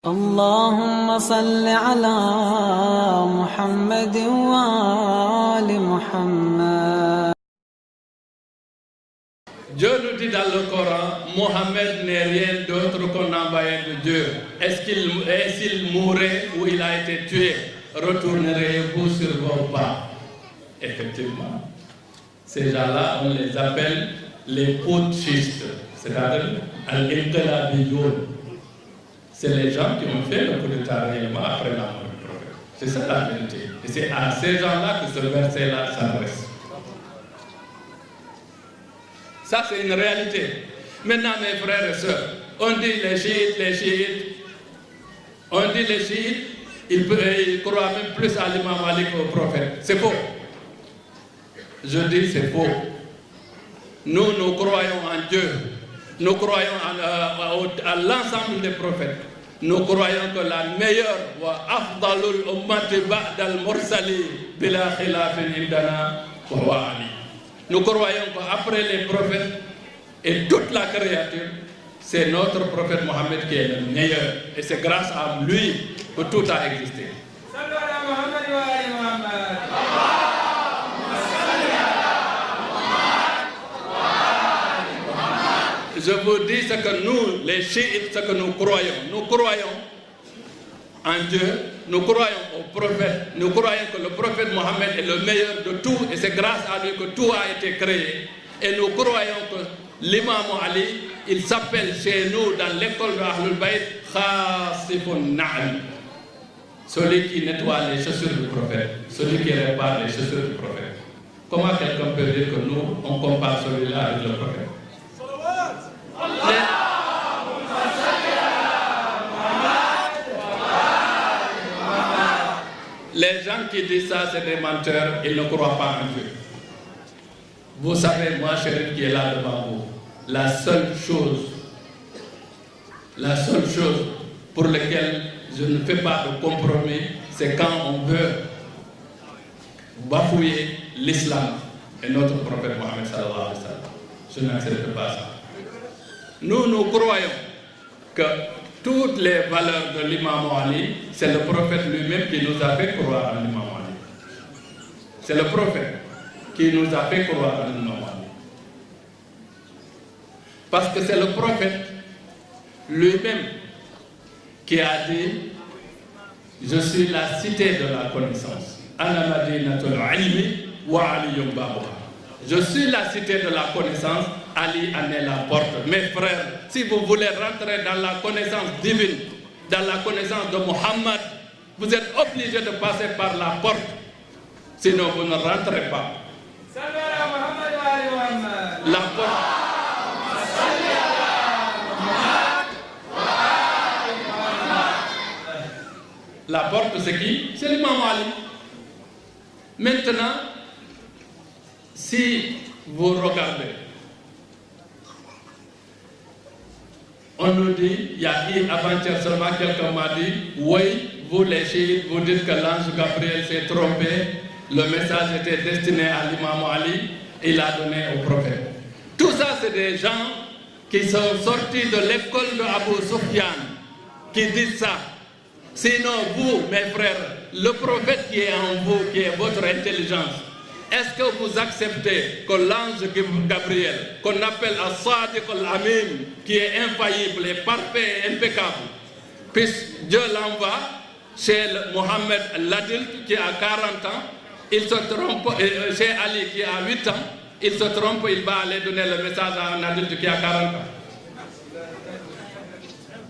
اللهم صل على محمد وآل محمد. Dieu nous dit dans le Coran, Mohammed n'est rien d'autre qu'un envoyé de Dieu. S'il mourait ou il a été tué, retournerez-vous sur vos pas? Effectivement, ces gens-là, on les appelle les putschistes, c'est-à-dire al-inqilabiyyoun. C'est les gens qui ont fait le coup d'État réellement après la mort du prophète. C'est ça la vérité. Et c'est à ces gens-là que ce verset-là s'adresse. Ça, c'est une réalité. Maintenant, mes frères et sœurs, on dit les chiites, on dit les chiites, ils croient même plus à l'imam Ali qu'au prophète. C'est faux. Je dis c'est faux. Nous croyons en Dieu. Nous croyons à l'ensemble des prophètes. Nous croyons que la meilleure wa afdalul ummati ba'dal mursali bila khilafin indana wa Ali. Nous croyons qu'après les prophètes et toute la créature, c'est notre prophète Mohammed qui est le meilleur. Et c'est grâce à lui que tout a existé. Je vous dis ce que nous, les chiites, ce que nous croyons. Nous croyons en Dieu, nous croyons au prophète, nous croyons que le prophète Mohammed est le meilleur de tout et c'est grâce à lui que tout a été créé. Et nous croyons que l'imam Ali, il s'appelle chez nous dans l'école de Ahlul Bayt Khasifun Na'al. Celui qui nettoie les chaussures du prophète, celui qui répare les chaussures du prophète. Comment quelqu'un peut dire que nous, on compare celui-là avec le prophète? Les gens qui disent ça, c'est des menteurs, ils ne croient pas en Dieu. Vous savez, moi, Chérif qui est là devant vous, la seule chose pour laquelle je ne fais pas de compromis, c'est quand on veut bafouer l'islam et notre prophète Mohammed sallallahu alayhi wa sallam. Je n'accepte pas ça. Nous croyons que toutes les valeurs de l'imam Ali, c'est le prophète lui-même qui nous a fait croire en l'imam Ali. C'est le prophète qui nous a fait croire en l'imam Ali. Parce que c'est le prophète lui-même qui a dit: je suis la cité de la connaissance. Ana madinatul ilmi wa aliyun babuha. Je suis la cité de la connaissance, Ali en est la porte. Mes frères, si vous voulez rentrer dans la connaissance divine, dans la connaissance de Mohammed, vous êtes obligés de passer par la porte. Sinon, vous ne rentrez pas. La porte. La porte, c'est qui? C'est l'imam Ali. Maintenant, si vous regardez, on nous dit, il y a eu avant-hier seulement quelqu'un m'a dit: oui, vous les chiites, vous dites que l'ange Gabriel s'est trompé, le message était destiné à l'imam Ali, il l'a donné au prophète. Tout ça, c'est des gens qui sont sortis de l'école de Abu Sufyan, qui disent ça. Sinon, vous, mes frères, le prophète qui est en vous, qui est votre intelligence, est-ce que vous acceptez que l'ange Gabriel, qu'on appelle As-Sadiq al-Amin, qui est infaillible et parfait et impeccable, puisque Dieu l'envoie chez Mohammed l'adulte qui a 40 ans, il se trompe, chez Ali qui a 8 ans, il se trompe, il va aller donner le message à un adulte qui a 40 ans.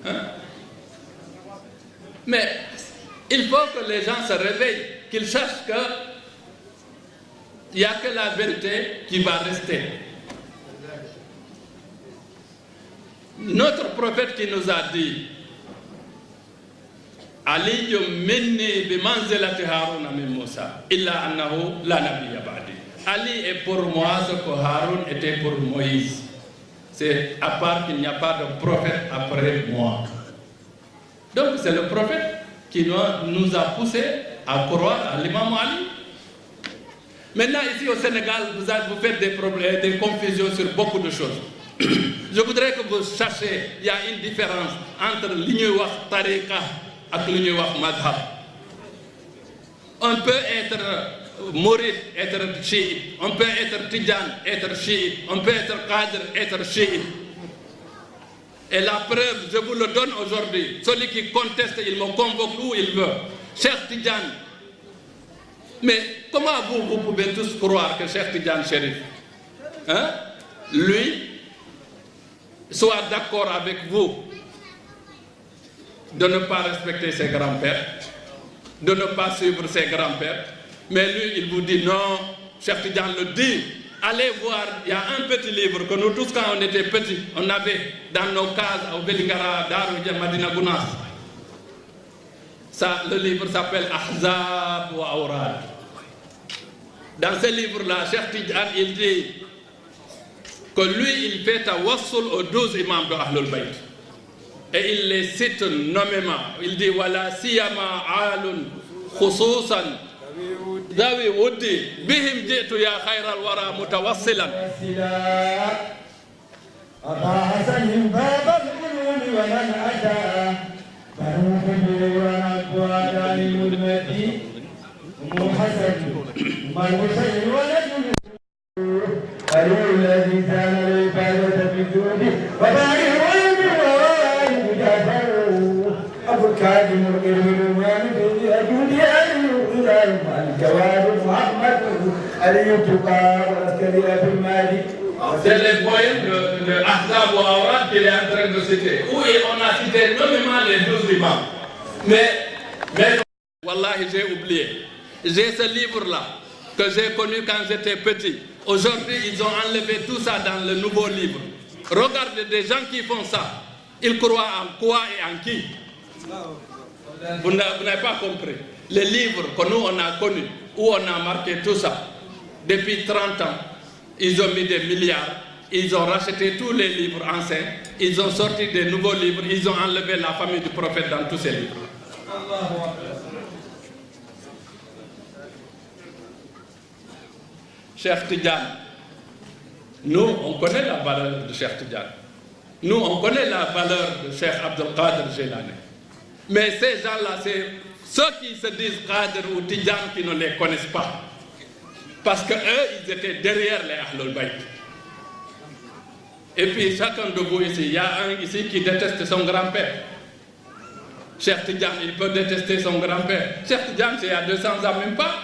Hein? Mais il faut que les gens se réveillent, qu'ils sachent que il n'y a que la vérité qui va rester. Notre prophète qui nous a dit: Ali minni bi manzilati Harun min Musa illa annahu la nabiyya ba'di. Ali est pour moi ce que Harun était pour Moïse. C'est à part qu'il n'y a pas de prophète après moi. Donc c'est le prophète qui nous a poussé à croire à l'imam Ali. Maintenant, ici au Sénégal, vous faites des problèmes, des confusions sur beaucoup de choses. Je voudrais que vous sachiez, il y a une différence entre l'union tariqa et l'union madhab. On peut être mouride, être chiite. On peut être tidjan, être chiite. On peut être qadr, être chiite. Et la preuve, je vous le donne aujourd'hui. Celui qui conteste, il me convoque où il veut. Cheikh Tidjane. Mais comment vous pouvez tous croire que Cheikh Tidjane Chérif, hein, lui, soit d'accord avec vous de ne pas respecter ses grands-pères, de ne pas suivre ses grands-pères, mais lui, il vous dit non, Cheikh Tidjane le dit. Allez voir, il y a un petit livre que nous tous, quand on était petits, on avait dans nos cases au Belingara, Darou, Madina Gounas. Ça, le livre s'appelle Ahzab wa Awrad. Dans ce livre-là, Cheikh Tidjane, il dit que lui, il fait tawassul aux 12 imams de Ahlul Bayt. Et il les cite nommément. Il dit, Wala siyama alun khususan ذوي ودي بهم جئت يا خير الورى متوصلا أبا حسن باب القلوب ومن أتى فروح بيران على المدمتي أم حسن من حسين ولد أريد الذي كان العبادة بجوده وبارئ علم ووالد جافر أبو الكاظم القرم والد أجود الجواد محمد اليوتيوبر والعسكري في المالي. C'est les poèmes de Ahzab ou Awrad qu'il est en train de citer. Où on a cité nommément les 12 imams. Mais Wallahi, j'ai oublié. J'ai ce livre-là que j'ai connu quand j'étais petit. Aujourd'hui, ils ont enlevé tout ça dans le nouveau livre. Regardez des gens qui font ça. Ils croient en quoi et en qui? Vous n'avez pas compris. Les livres que nous on a connus, où on a marqué tout ça, depuis 30 ans, ils ont mis des milliards, ils ont racheté tous les livres anciens, ils ont sorti des nouveaux livres, ils ont enlevé la famille du prophète dans tous ces livres. Cheikh Tidjane, nous on connaît la valeur de Cheikh Tidjane. Nous on connaît la valeur de Cheikh Abdul Qadir Jilani. Mais ces gens-là, c'est ceux qui se disent Qadir ou Tidjane qui ne les connaissent pas. Parce qu'eux, ils étaient derrière les Ahlul Bayt. Et puis chacun de vous ici, il y a un ici qui déteste son grand-père. Cheikh Tidjane, il peut détester son grand-père. Cheikh Tidjane, c'est il y a 200 ans, même pas.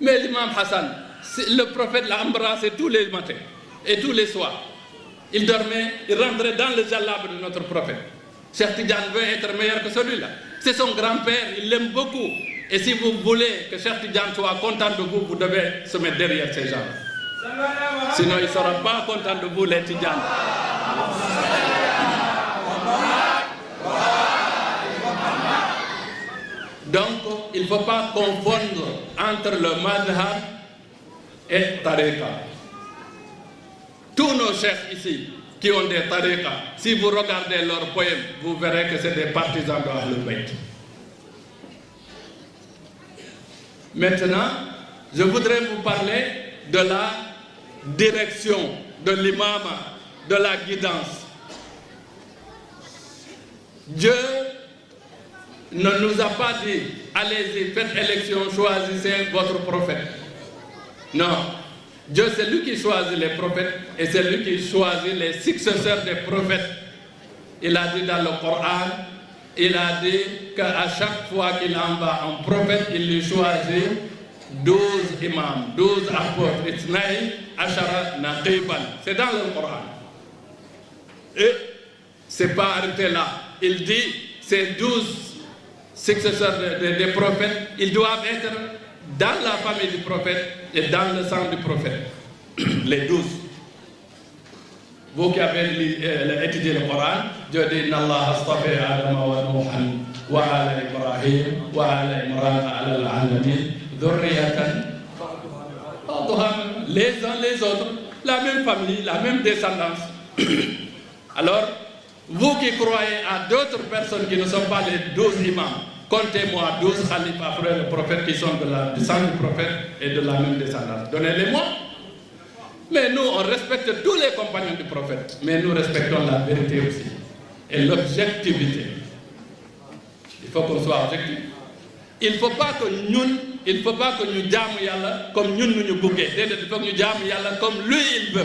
Mais l'imam Hassan, le prophète l'a embrassé tous les matins et tous les soirs. Il dormait, il rentrait dans le jalab de notre prophète. Cheikh Tidjane veut être meilleur que celui-là. C'est son grand-père, il l'aime beaucoup. Et si vous voulez que Cheikh Tidjane soit content de vous, vous devez se mettre derrière ces gens. Sinon, il ne sera pas content de vous, les Tidjanes. Donc, il ne faut pas confondre entre le madhab et tariqa. Tous nos chefs ici, qui ont des tariqas, si vous regardez leurs poèmes, vous verrez que c'est des partisans de Ahlul Bayt. Maintenant, je voudrais vous parler de la direction, de l'imam, de la guidance. Dieu ne nous a pas dit, allez-y, faites élection, choisissez votre prophète. Non. Dieu, c'est lui qui choisit les prophètes et c'est lui qui choisit les successeurs des prophètes. Il a dit dans le Coran, il a dit qu'à chaque fois qu'il envoie un prophète, il lui choisit 12 imams, 12 apôtres, Itnaï, Ashara, Naqiban. C'est dans le Coran. Et c'est pas arrêté là. Il dit, ces 12 successeurs des prophètes, ils doivent être dans la famille du prophète et dans le sang du prophète. Les 12. Vous qui avez étudié le Coran, Dieu dit Inna astafa Adam wa Nuhan wa ala Ibrahim wa ala Imran ala al-alamin dhurriyatan les uns les autres, la même famille, la même descendance. Alors, vous qui croyez à d'autres personnes qui ne sont pas les 12 imams, comptez-moi 12 khalifes après le prophète qui sont du sang du prophète et de la même descendance. Donnez-les-moi. Mais nous, on respecte tous les compagnons du prophète, mais nous respectons la vérité aussi et l'objectivité. Il faut qu'on soit objectif. Il ne faut pas que nous jaamu yàlla comme ñun nu ñu buggee déedéet il faut que ñu jaamu yàlla comme lui il veut.